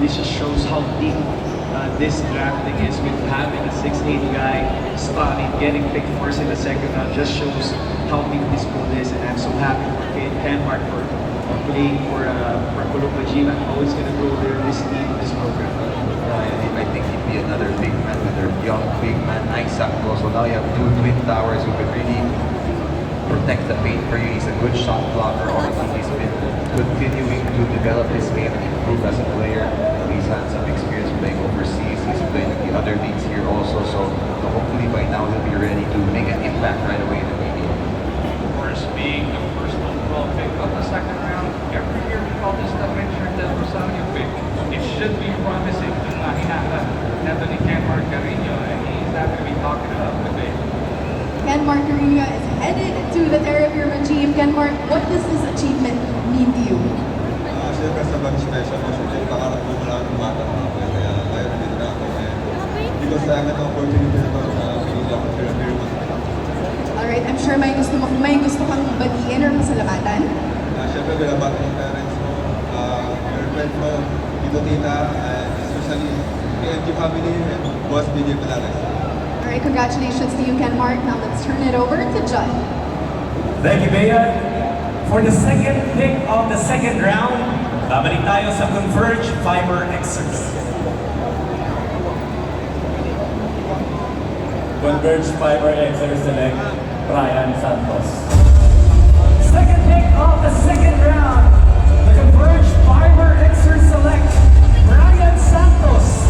this just shows how deep this drafting is with having a 6'8" guy spotting, getting picked first in the second round just shows how deep this pool is, and I'm so happy for Ken Mark for playing for Colombo Gym. I'm always going to go there, this team, this program. I think he'd be another big man, another young big man, Isaac. So now you have two twin towers who can really protect the paint for you. He's a good shot blocker. Honestly, he's been continuing to develop his game and improve as a player. He's had some experience playing overseas. He's played in the other leagues here also. So hopefully by now he'll be ready to make an impact right away in the PBA. Of course, being the first overall pick of the second round, every year we call this the venture del Rosario pick. It should be promising to Anthony Ken Marcarino, and he's not going to be talking about today. Ken Marcarino is headed to the therapy regime. Ken Mark, what does this achievement mean to you? Siyempre sa bang special mo siya, pangarap mo mula ng bata mga kaya tayo na dito na ako. Because I had the opportunity na pinili ako very much. Alright, I'm sure may gusto kang batiin or pasalamatan. Siyempre, binabati ng parents mo, girlfriend mo, tito tita, and especially the MG family and boss DJ Palares. Alright, congratulations to you, Ken Mark. Now let's turn it over to Judd. Thank you, Bea. For the second pick of the second round, babalik tayo sa Converge Fiber Xers. Converge Fiber Xers select Brian Santos. Second pick of the second round, the Converge Fiber Xers select Brian Santos.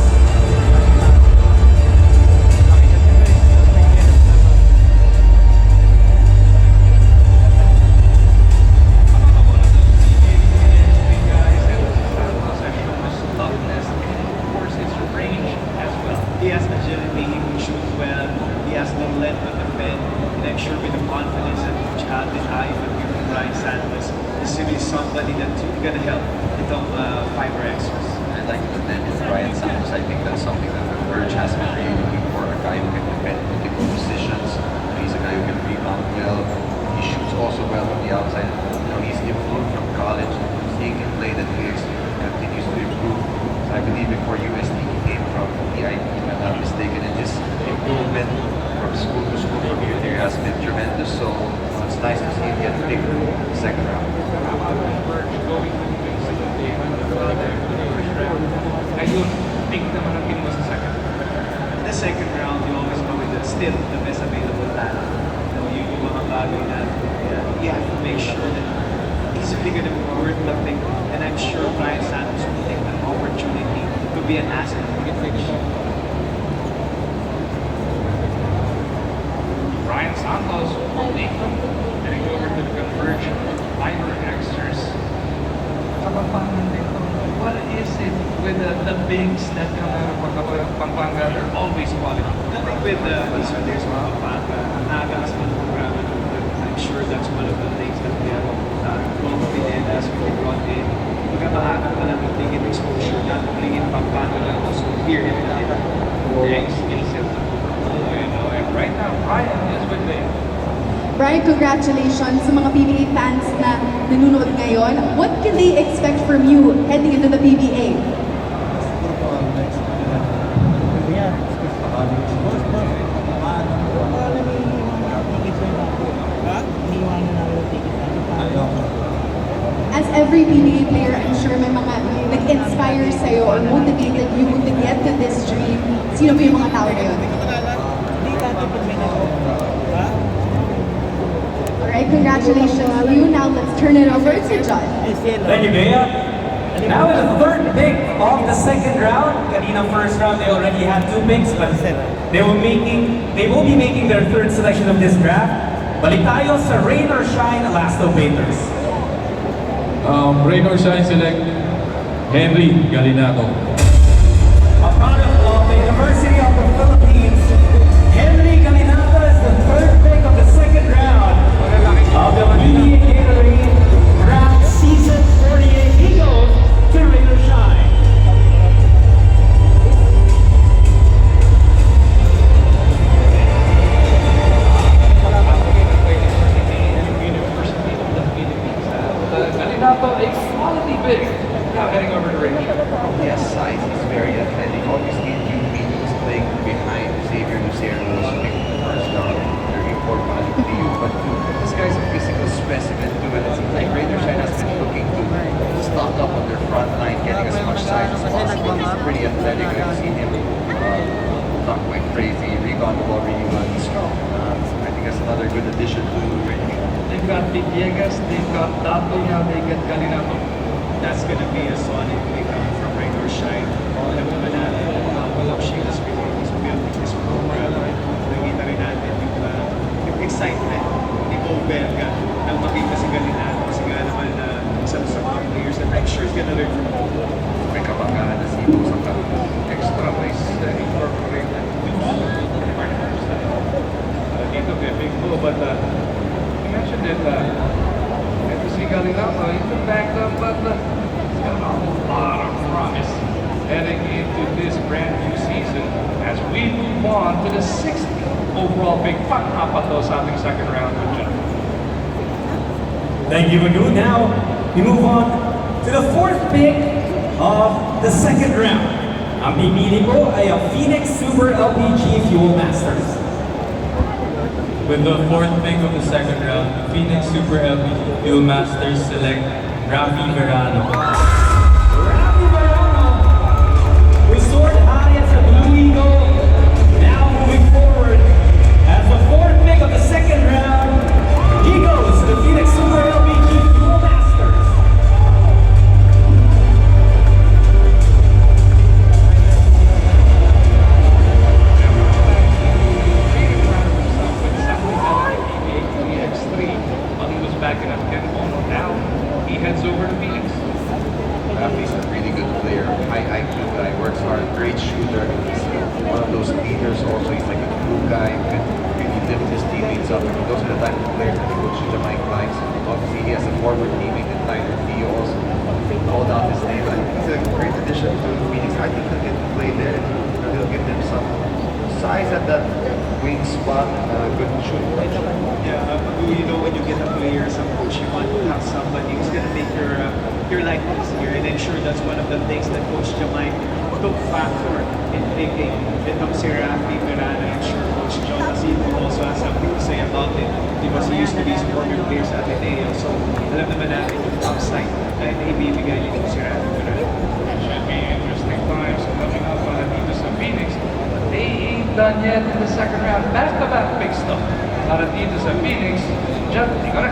He has agility, he can shoot well, he has the length of the defend, and I'm sure with the confidence that Coach Alvin Ivan given Brian Santos, this will be somebody that's going to help itong Fiber Xers. I'd like to mention Brian Santos. I think that's something that the Verge has been really looking for, a guy who can defend multiple positions. He's a guy who can rebound well. He shoots also well from the outside. He's improved from college. He can play the leagues, continues to improve. I believe before USD he came from PBA, if I'm not mistaken, and his improvement from school to school from year to year has been tremendous. So it's nice to see him get picked in the second round. Going to the second day, first round. Ngayon, pick naman ang kinuha sa second. In the second round, you always go with still the best available talent. Yung mga bagay na you have to make sure that he's really going to be worth the pick, and I'm sure Brian Santos will take an opportunity to be an asset for the fiction. Brian Santos holding, heading over to the Converge Fiber Xers. Kapapangan dito, what is it with the bigs that come out of Pampanga? They're always quality. I think with these players from Pampanga, nagas ng programa, I'm sure that's one of the things that we have confident as we brought in. Pagkamahagan pa lang yung tingin exposure, not only in Pampanga, but also here in Manila. Dang skill set. And right now, Brian is with them. Brian, congratulations sa mga PBA fans na nanonood ngayon. What can they expect from you heading into the PBA? As every PBA player, I'm sure may mga nag-inspire sa'yo or motivated you to get to this dream. Sino ba yung mga tao na yun? Alright, congratulations to you. Now let's turn it over to John. Thank you, Bea. Now in the third pick of the second round, kanina first round they already had 2 picks, but they will be making their third selection of this draft. Balik tayo sa Rain or Shine Last of Waiters. Rain or Shine select Henry Galinato. A product of the University of the Philippines, Henry Galinato is the third pick of the second round of the PBA Gatorade Draft Season 48. He goes to Rain or Shine. Galinato, a quality big. Now heading over Rich? He has size, he's very athletic. Obviously, UP was playing behind Xavier Lucero, who was picked first round. Very important to you. But this guy's a physical specimen too, and it seems like Raiderside has been looking to stock up on their front line, getting as much size as possible. He's pretty athletic. I've seen him knock like crazy, rebound the ball really well. He's strong. I think that's another good addition to Raider. They've got Villegas, they've got Dato, now they get Galinato. That's gonna be a solid pickup from Raynor Shine. Alam naman natin, walang Sheilas before he's building this program. Nakita rin natin yung excitement ni Bo Belga nang makita si Galinato. Kasi nga naman isang sa mga players that I'm sure is gonna learn from Bo. May kabanggaan na si Bo sa extra place incorporate partners. Dito kay Big Bo, but you mentioned it, ito si Galinato, he's been backed up, but he's got a lot of promise heading into this brand new season as we move on to the 6th overall pick. Pang-apat daw sa ating second round with John. Thank you, Magoo. Now, we move on to the 4th pick of the second round. Ang pipili ko ay ang Phoenix Super LPG Fuel Masters. With the 4th pick of the second round, the Phoenix Super LPG Fuel Masters select Rafi Verano. Rafi Verano, we soared high as a Blue Eagle. Now moving forward, as the 4th pick of the second round, he goes to the Phoenix Super LPG Fuel Masters. Back in Afghanistan. Now he heads over to Phoenix. He's a really good player, high IQ guy, works hard, great shooter. He's one of those leaders also. He's like a cool guy who can really lift his teammates up. And those are the type of players that Coach Jamaica likes. Obviously, he has a forward teammate in Tyler Theo also called out his name. I think he's a great addition to Phoenix. I think he'll get to play there. He'll give them some size at that wing spot and good shooting. Yeah, you know when you get a player, some coach, you want to have somebody who's gonna make your life easier, and I'm sure that's one of the things that Coach Jamai took factor in picking. Itong si Rafi Verano. I'm sure Coach John Asimo also has something to say about it because he used to be his former player sa Ateneo. So alam naman natin yung upside na ibibigay nito si Rafi Verano. Should be interesting times coming up dito sa Phoenix. They ain't done yet in the second round. Back-to-back picks though. Para dito sa Phoenix, Jeff, ikaw na.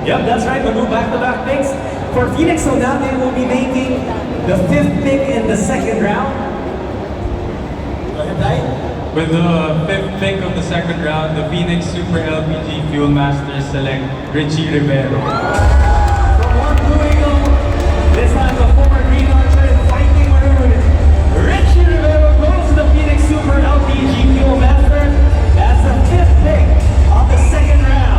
Yep, that's right. We'll move back-to-back picks. For Phoenix, so now they will be making the 5th pick in the second round. Go ahead, Ty. With the 5th pick of the second round, the Phoenix Super LPG Fuel Masters select Richie Rivero. From one Blue Eagle, this time the former Green Archer and Viking Maroon. Richie Rivero goes to the Phoenix Super LPG Fuel Masters. That's the 5th pick of the second round.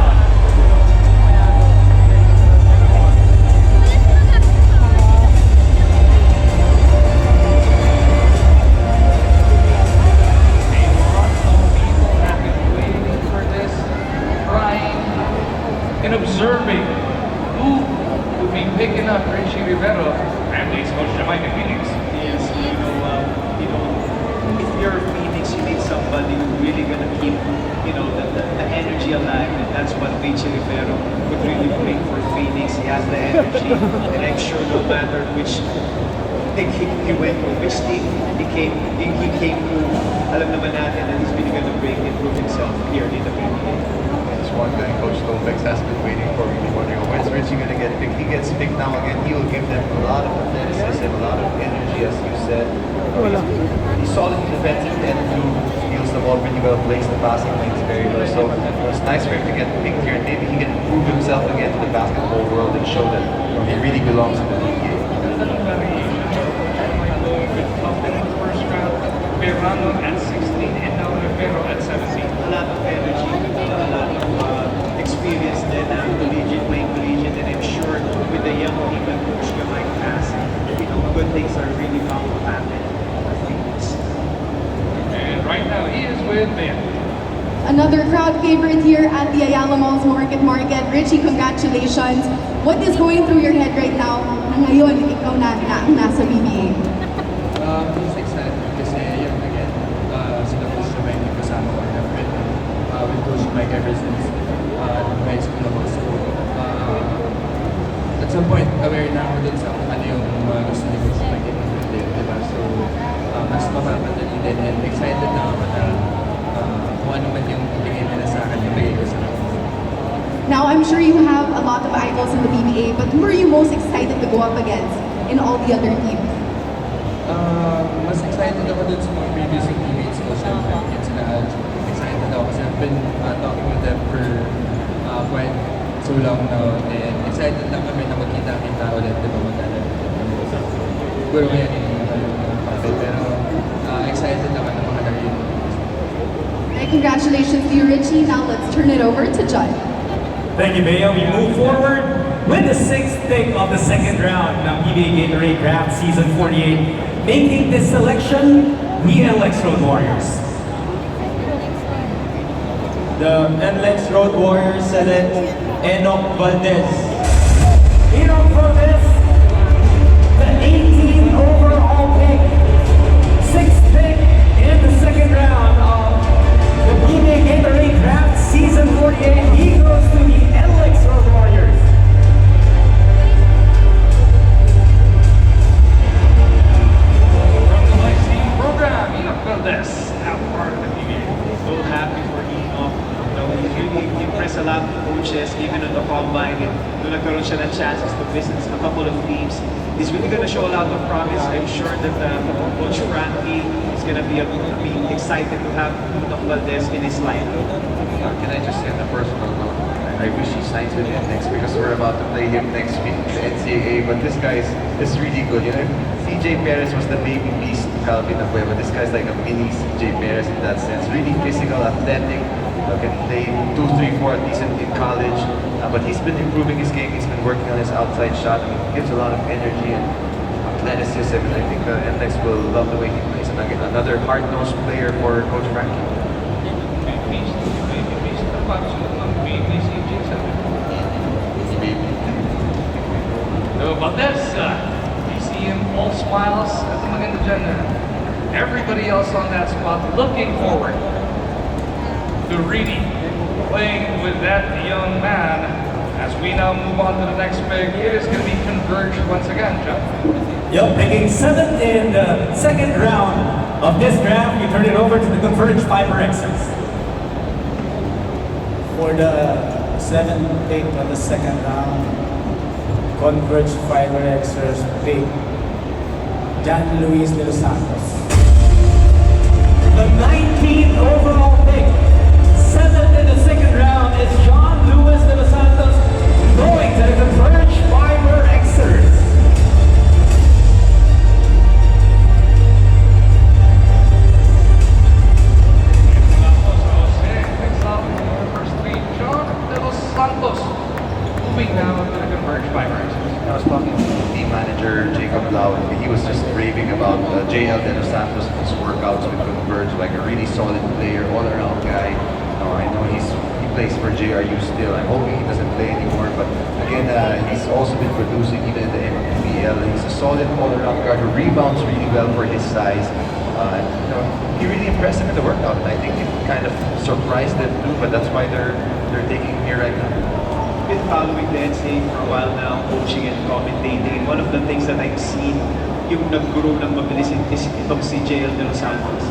In observing who would be picking up Richie Rivero and leads Coach Jamaica Phoenix. Yes, if you're Phoenix, you need somebody who's really gonna keep, the energy alive, and that's what Richie Rivero could really bring for Phoenix. He has the energy, and I'm sure no matter which he went to, which team he came to, alam naman natin that he's really gonna improve himself here in the PBA. That's one thing Coach Topex has been waiting for. Really wondering when's Richie going to get picked. He gets picked now again. He will give them a lot of athleticism, a lot of energy, as you said. He's solid in defensive end too. Steals the ball really well, plays the passing lanes very well. So it's nice for him to get picked here. Maybe he can prove himself again to the basketball world and show that he really belongs in the PBA. First round, Verano at 16 and now Rivero at 17. A lot of energy, a lot of experience then playing collegiate, and I'm sure with the young team that Coach Gamay has, good things are really bound to happen. And right now he is with Ben. another crowd favorite here at the Ayala Malls Market. Richie, congratulations. What is going through your head right now na ngayon ikaw na nasa PBA? Just excited kasi yun again, sila po sa Mike yung kasama ko. I've been with Coach Mike ever since high school ako. So, at some point, aware na ako dun sa kung ano yung gusto ni Coach Mike in din, diba? So, mas mapapadali din and excited na ako na kung ano man yung ibigay nila sa akin, ibigay ko sa akin. Now, I'm sure you have a lot of idols in the PBA, but who are you most excited to go up against in all the other teams? Mas excited ako dun sa mga previous teammates ko, syempre, yun sila Alj. Excited ako kasi I've been talking with them for quite so long now, and excited lang kami na magkita-kita ulit, di ba, magkala. Siguro kaya hindi na tayo kapit, pero excited naman na mga rin. And congratulations to you, Richie. Now let's turn it over to Judd. Thank you, Bea. We move forward with the sixth pick of the second round ng PBA Gatorade Draft Season 48. Making this selection, the NLEX Road Warriors. The NLEX Road Warriors select Enoch Valdez. Enoch Valdez, the 18th overall pick. Sixth pick in the second round of the PBA Gatorade Draft Season 48. He goes to the NLEX Road Warriors. From the Life Team program, Enoch Valdez, now part of the PBA. So happy for Enoch. He's really impressed a lot of coaches, even on the combine. And nung nagkaroon siya ng chances to visit a couple of teams, he's really going to show a lot of promise. I'm sure that Coach Frankie is going to be excited to have Enoch Valdez in his lineup. Can I just say on a personal note, I wish he signs with him next because we're about to play him next week in the NCAA. But this guy is really good. You know, CJ Perez was the baby beast to Calvin Abueva. This guy's like a mini CJ Perez in that sense. Really physical, athletic. Can play 2, 3, 4 at least in college. But he's been improving his game. He's been working on his outside shot. He gives a lot of energy and athleticism. And I think the NLEX will love the way he plays. And again, another hard-nosed player for Coach Frankie. Baby-beast na pagsunod ng baby si Jason. So Valdez, you see him all smiles at the maganda dyan. Everybody else on that spot looking forward to really playing with that young man. As we now move on to the next pick, it is going to be converged once again, John. Yep, picking seventh in the second round of this draft, we turn it over to the Converge Fiber Xers. For the seventh pick of the second round, Converge Fiber Xers pick John Luis de los Santos. The 19th overall pick, seventh in the second round, is John Luis de los Santos going to the Converge Fiber Xers. Next up, first three, John De Los Santos. Moving now to the Converge Fibers. I was talking to team manager Jacob Lau, and he was just raving about JL De Los Santos and his workouts with Converge, like a really solid player, all-around guy. I know he plays for JRU still. I'm hoping he doesn't play anymore, but again, he's also been producing even in the MPBL. He's a solid all-around guard who rebounds really well for his size. He really impressed him in the workout, and I think it kind of surprised them too, but that's why they're taking him here right now. Been following the NCAA for a while now, coaching and commentating. And one of the things that I've seen, yung nag-grow ng mabilis is itong si JL De Los Santos.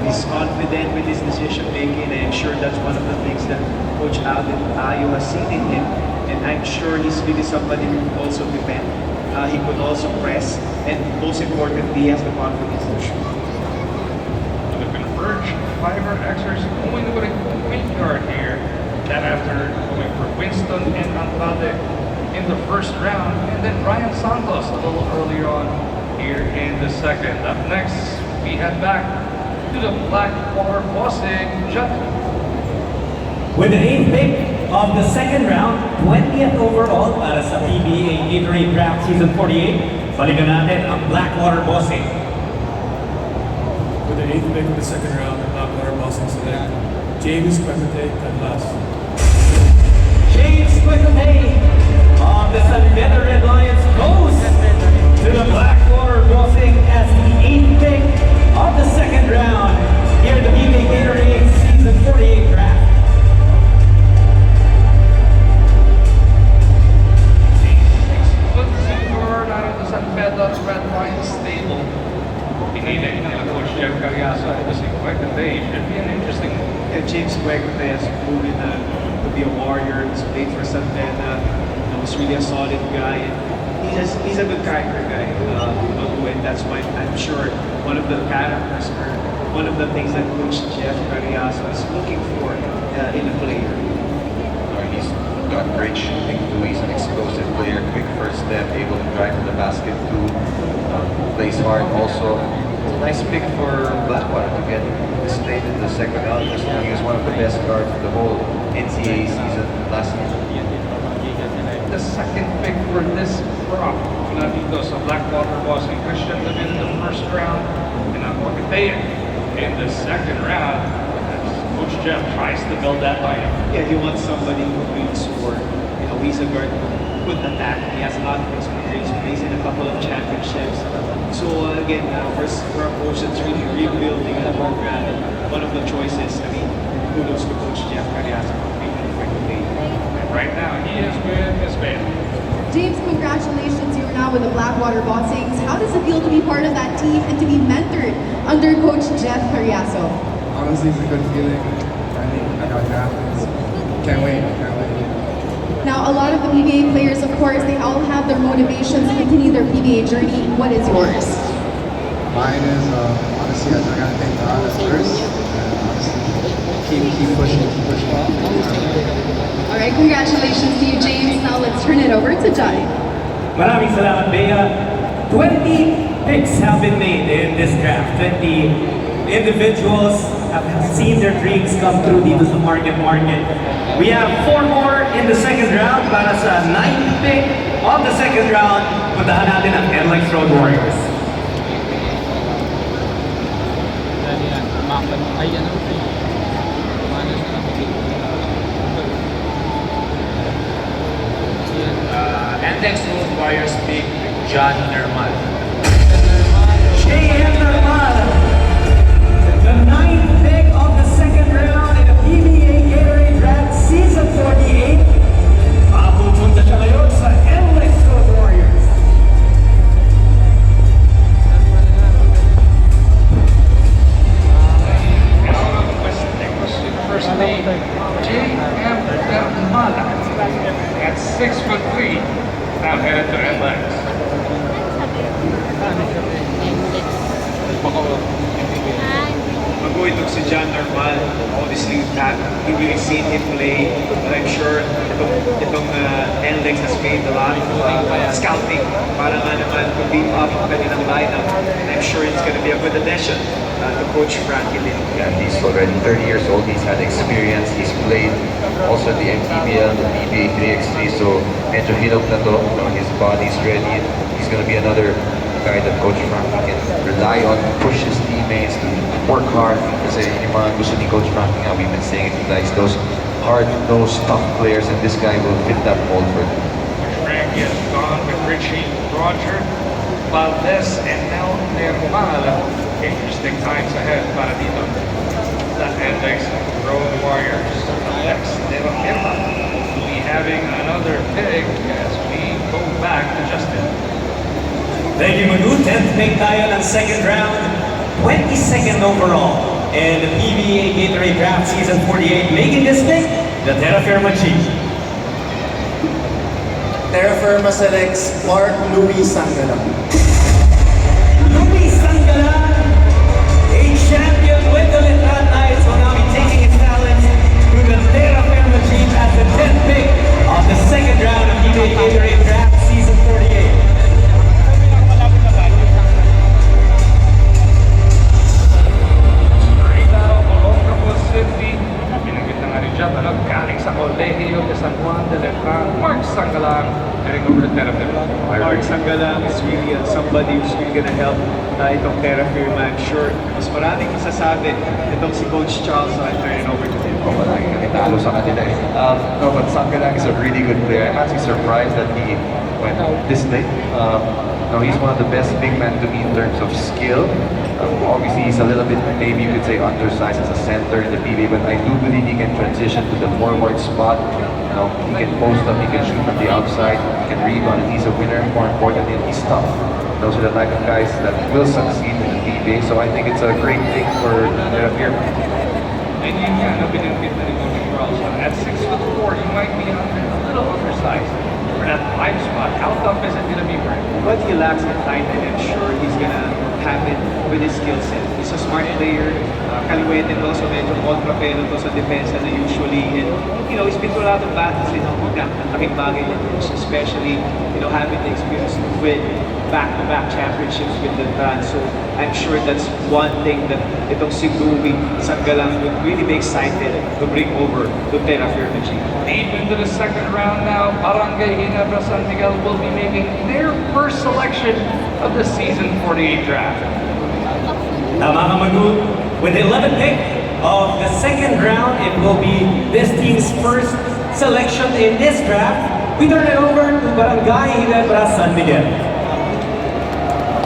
He's confident with his decision making, and I'm sure that's one of the things that Coach Alvin Ayo has seen in him. And I'm sure he's really somebody who could also defend. He could also press, and most importantly, he has the confidence to shoot. The Converge Fiber Xers going with a point guard here. That after going for Winston and Andrade in the first round, and then Ryan Santos a little earlier on here in the second. Up next, we head back to the Blackwater Bossing Jet. With the 8th pick of the second round, 20th overall para sa PBA Gatorade Draft Season 48, balikan natin ang Blackwater Bossing. With the 8th pick of the second round, the Blackwater Boston select James Quezate, last. James Quezate of the San Pedro Red Lions goes to the Blackwater Bossing as the 8th pick of the second round here at the PBA Gatorade Season 48 draft. 6'4" out of the San Pedro Red Lions stable. Pinili nila Coach Jeff Carriazo kasi Quezate should be an interesting move. Yeah, James Quegate has proven to be a warrior. He's played for San Pedro. He's really a solid guy. And he's a good character guy. And that's why I'm sure one of the characters or one of the things that Coach Jeff Carriazo is looking for in a player. He's got great shooting too. He's an explosive player, quick first step, able to drive to the basket too. Plays hard also. It's a nice pick for Blackwater to get displayed in the second round. He was one of the best guards of the whole NCAA season last year. The second pick for this crop, mula dito sa Blackwater Bossing, Christian Levin in the first round, and Quezate in the second round. As Coach Jeff tries to build that lineup. Yeah, he wants somebody who will score. He's a guard who could attack. He has a lot of experience. He plays in a couple of championships. So again, for a coach that's really rebuilding the program, one of the choices, kudos to Coach Jeff Carriazo for being And right now, he is with his band. James, congratulations. You're now with the Blackwater Bossings. How does it feel to be part of that team and to be mentored under Coach Jeff Carriazo? Honestly, it's a good feeling. I got drafted. Can't wait. Now, a lot of the PBA players, of course, they all have their motivations to continue their PBA journey. What is yours? Mine is honestly, I gotta thank God first. And honestly, keep pushing. All right, congratulations to you, James. Now let's turn it over to Johnny. Maraming salamat, Bea. 20 picks have been made in this draft. 20 individuals have seen their dreams come true dito sa market. We have 4 more in the second round para sa 9th pick of the second round. Puntahan natin ang NLEX Road Warriors. NLEX Road Warriors pick John Nermal. J.M. Nermal, the 9th pick of the second round in the PBA Gatorade Draft Season 48. Pupunta siya ngayon sa NLEX Road Warriors. First name, J.M. Dermala. At 6'3", now headed to NLEX. Mag-uwitog si John Normal. Obviously, we've really seen him play. But I'm sure itong NLEX has made a lot of scouting para nga naman to beat up ang kanilang lineup. And I'm sure it's going to be a good addition to Coach Frankie Lin. Yeah, he's already 30 years old. He's had experience. He's played also the MTBL, the PBA 3x3. So medyo hilog na to. His body's ready. He's going to be another guy that Coach Frankie can rely on, push his teammates to work hard. Kasi yung mga gusto ni Coach Frankie nga, we've been saying it, guys, those hard-nosed, tough players, and this guy will fit that mold for them. Frankie has gone with Richie, Roger, Valdez, and now Nermal. Interesting times ahead para dito. That NLEX Road Warriors. Next, Nermal will be having another pick as we go back to Justin. Thank you, Manu. 10th pick tayo ng second round. 22nd overall in the PBA Gatorade Draft Season 48. Making this pick, the Terra Firma Chief. Terra Firma selects Mark Louis Sangala. Luis Sangala, a champion with the Litrat Knights, will now be taking his talents to the Terra Firma Chief as the 10th pick of the second round of PBA Gatorade Draft Season 48. Galing sa Colegio de San Juan de Letran, Mark Sangalang, heading over to Terra Firma. Mark Sangalang is really somebody gonna help itong Terra Firma. I'm sure mas maraming masasabi itong si Coach Charles, so I'll turn it over to him. Oh, wala yung natalo sa kanila eh. No, but Sanggalang is a really good player. I'm actually surprised that he went this late. No, he's one of the best big men to me in terms of skill. Obviously, he's a little bit, maybe you could say, undersized as a center in the PBA, but I do believe he can transition to the forward spot. You know, he can post up, he can shoot from the outside, he can rebound, and he's a winner. More importantly, he's tough. Those are the type of guys that will succeed in the PBA, so I think it's a great thing for the Firma. And yun nga, binanggit na ni Coach Charles. At 6'4", you might be a little undersized. For that 5 spot, how tough is it going to be for him? What he lacks in height, and I'm sure he's gonna have it with his skill set. He's a smart player. Kaliwete din also medyo kontrapelo to sa depensa na usually. And, you know, he's been through a lot of battles in Hong Ang laking bagay din, especially, you know, having the experience to win back-to-back championships with the Trans. So I'm sure that's one thing that itong si Louie Sanggalang would really be excited to bring over to Terra Firma G. Deep into the second round now, Barangay Ginebra San Miguel will be making their first selection of the Season 48 draft. Tama ka, Magud. With the 11th pick of the second round, it will be this team's first selection in this draft. We turn it over to Barangay Ginebra San Miguel.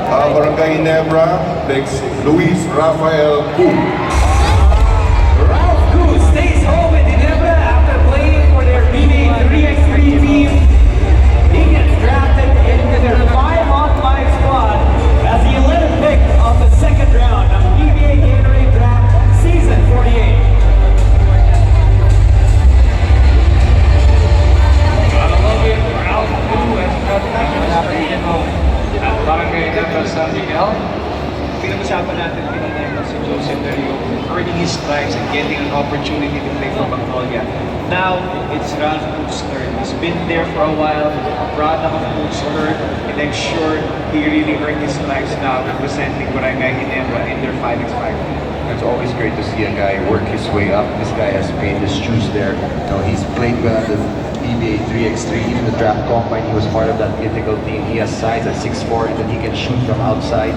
Barangay Ginebra takes Luis Rafael Pu. Ralph Gu stays home in Ginebra after playing for their PBA 3x3 team. He gets drafted into their 5-on-5 squad as the 11th pick of the second round of PBA Gatorade Draft Season 48. Gotta love it, Ralph Gu has got at Barangay Ginebra San Miguel. Pinag-usapan natin pinag si Joseph Dario earning his stripes and getting an opportunity to play for Magnolia. Now, it's Ralph Gu's turn. He's been there for a while, a product of Coach Kurt, and I'm sure he really earned his stripes now representing Barangay Ginebra in their 5x5. It's always great to see a guy work his way up. This guy has paid his shoes there. You know, he's played well at the PBA 3x3, even the draft combine. He was part of that mythical team. He has size at 6'4", and then he can shoot from outside.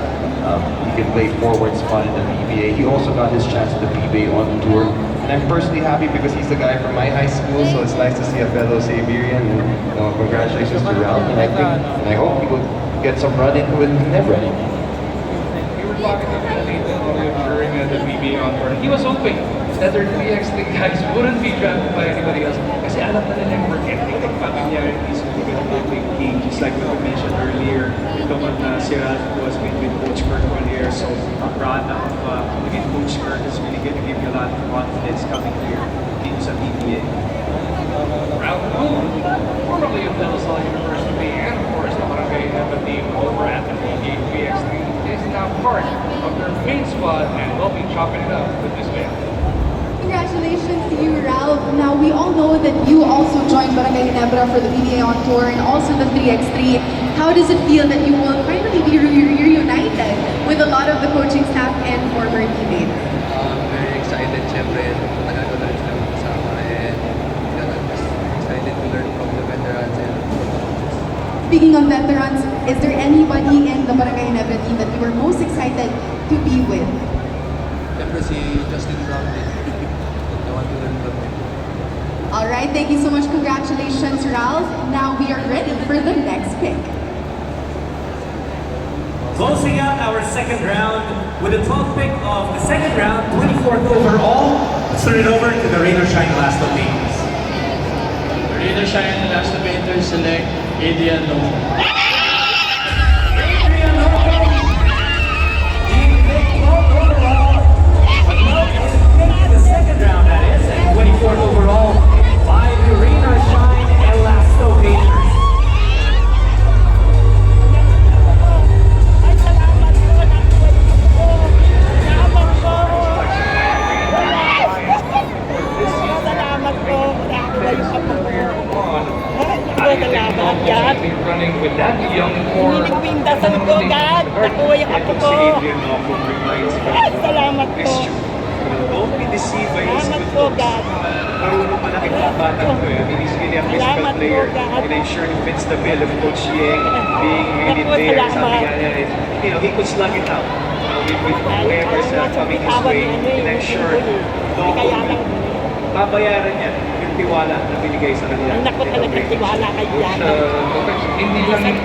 He can play forward spot in the PBA. He also got his chance at the PBA on tour. And I'm personally happy because he's the guy from my high school, so it's nice to see a fellow Xaverian. And you know, congratulations to Ralph. And I hope he will get some run into it never. We were talking about Nathan during the PBA on tour. He was hoping that their 3x3 guys wouldn't be drafted by anybody else. Kasi alam na nila yung work ethic ng Familiarities with the big team, just like what we mentioned earlier. Ito man si Ralph was with Coach Kurt earlier, so a product of with Coach Kurt is really going to give you a lot of confidence coming here into sa PBA. Ralph Gu, formerly of De La Salle University, and of course the Barangay Ginebra team over at the PBA 3x3, is now part of their main squad and will be chopping it up with this man. Congratulations to you, Ralph. Now, we all know that you also joined Barangay Ginebra for the PBA on tour and also the 3x3. How does it feel that you will finally be reunited with a lot of the coaching staff and former teammates? Very excited, syempre. Matagal ko na rin sila kasama and just excited to learn from the veterans and coaches. Speaking of veterans, is there anybody in the Barangay Ginebra team that you were most excited to be with? Syempre si Justin Brown din. I want to learn from him. All right, thank you so much. Congratulations, Ralph. Now we are ready for the next pick. Closing out our second round with the 12th pick of the second round, 24th overall. Let's turn it over to the Rain or Shine last of names. Rain or Shine last debaters select Adrian Lowe. Adrian Lowe, the pick 12th overall. In the second round, that is, and 24th overall by the Rain or Shine Elasto Painters. Running with that young core. Pinagpindasan ko, God. Ako yung apo ko. Salamat po. Don't be deceived by his Salamat good po, looks. God. Marunong malaki pa bata ko eh. I mean, he's really a physical Salamat po, player. God. And I'm sure he fits the bill of Coach Yeng being really Naku, there. salamat. Sabi nga niya, you know, he could slug it out with whoever's coming his way. And I'm sure, Doc, Kaya lang, babayaran niya yung tiwala na binigay sa kanya. ang naku talaga tiwala kayo yan. Coach, hindi lang yung